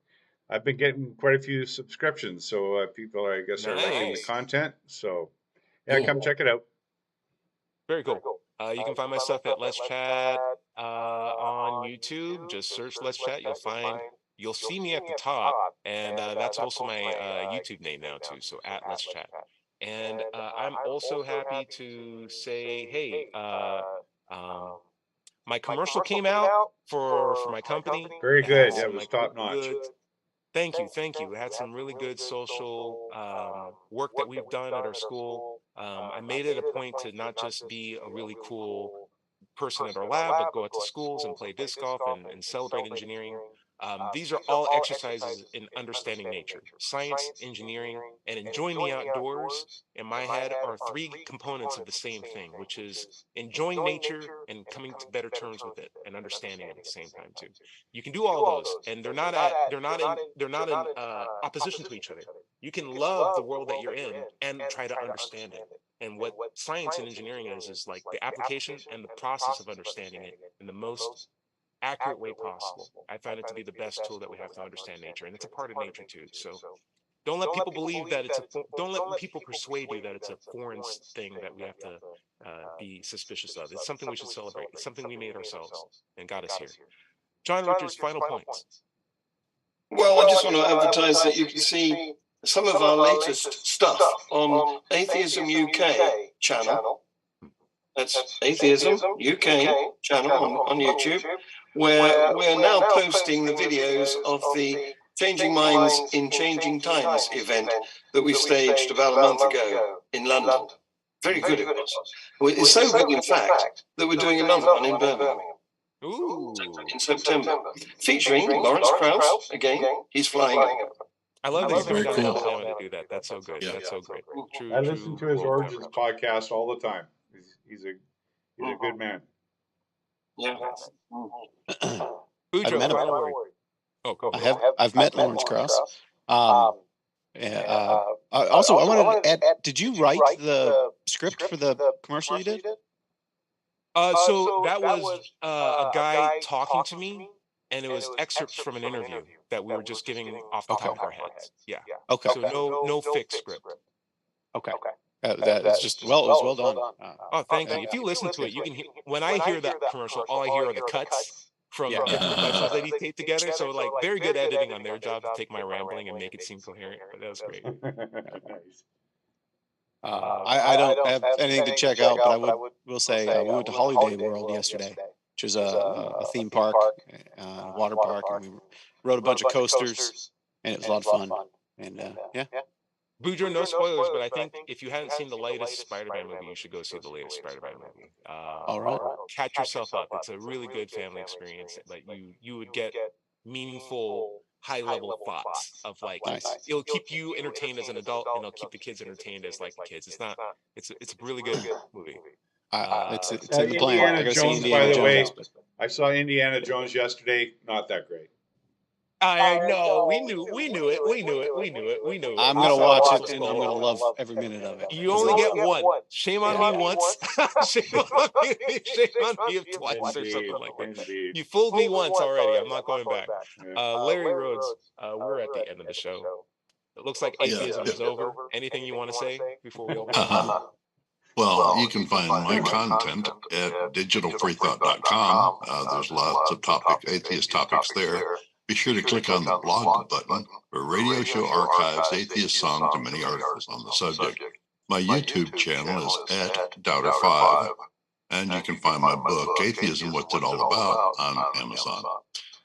I've been getting quite a few subscriptions, so people, I guess, are liking the content. So, yeah, come check it out. Very cool. You can find my stuff at Let's Chat on YouTube. Just search Let's Chat. You'll see me at the top, and that's also my YouTube name now too. So at Let's Chat. And I'm also happy to say, hey, my commercial came out for my company. Very good. Yeah, it was top notch. Thank you. We had some really good social work that we've done at our school. I made it a point to not just be a really cool person at our lab, but go out to schools and play disc golf and celebrate engineering. These are all exercises in understanding nature. Science, engineering, and enjoying the outdoors, in my head, are three components of the same thing, which is enjoying nature and coming to better terms with it and understanding it at the same time too. You can do all those, and they're not in opposition to each other. You can love the world that you're in and try to understand it. And what science and engineering is like the application and the process of understanding it in the most accurate way possible. I find it to be the best tool that we have to understand nature, and it's a part of nature too. So don't let people believe that don't let people persuade you that it's a foreign thing that we have to be suspicious of. It's something we should celebrate. It's something we made ourselves and got us here. John Richards, final points. Well, I just want to advertise that you can see some of our latest stuff on Atheism UK channel. That's Atheism UK channel on YouTube, where we're now posting the videos of the Changing Minds in Changing Times event that we staged about a month ago in London. Very good it was. It's so good, in fact, that we're doing another one in Birmingham. Ooh. In September, featuring Lawrence Krauss again. He's flying up. I love that he's Very down cool. in Alabama to do that. That's so good. That's so great. I listen to his Origins podcast all the time. He's a good man. Yeah. Boudreaux, I've met him. final word. Oh, go ahead. I've met Lawrence Krauss. Also, I wanted to add, did you write the script for the commercial you did? So that was a guy talking to me, and it was excerpts from an interview that we were just giving off the top of our heads. Yeah. Okay. So no fixed script. Okay. That's just, it was well done. Oh, thank you. If you listen to it, you can hear, when I hear that commercial, all I hear are the cuts from the different questions that he taped together. So like very good editing on their job to take my rambling and make it seem coherent. But that was great. Nice. I don't have anything to check out, but I will say we went to Holiday World yesterday, which is a theme park, a water park, and we rode a bunch of coasters, and it was a lot of fun. And yeah. Boudreaux, no spoilers, but I think if you hadn't seen the latest Spider-Man movie, you should go see the latest Spider-Man movie. All right. Catch yourself up. It's a really good family experience. Like you would get meaningful, high-level thoughts of like, Nice. it'll keep you entertained as an adult, and it'll keep the kids entertained as like the kids. It's a really good movie. It's in the plan. I Indiana gotta see Jones, Indiana by the way, Jones. I saw Indiana Jones yesterday. Not that great. I know. We knew it. I'm gonna watch it, and I'm gonna love every minute of it. You only get one. Shame on me once. Shame on me if twice or something like that. Indeed. You fooled me once already. I'm not going back. Yeah. Larry Rhodes, we're at the end of the show. It looks like atheism is over. Anything you want to say before we open up? Well, you can find my content at digitalfreethought.com. There's lots of atheist topics there. Be sure to click on the blog button for radio show archives, atheist songs, and many articles on the subject. My YouTube channel is at Doubter5, and you can find my book, Atheism, What's It All About, on Amazon.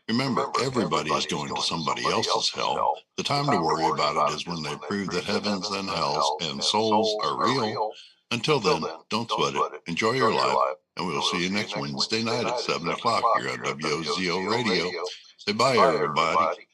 Remember, everybody is going to somebody else's hell. The time to worry about it is when they prove that heavens and hells and souls are real. Until then, don't sweat it. Enjoy your life, and we'll see you next Wednesday night at 7 o'clock here on WOZO Radio. Say bye, everybody.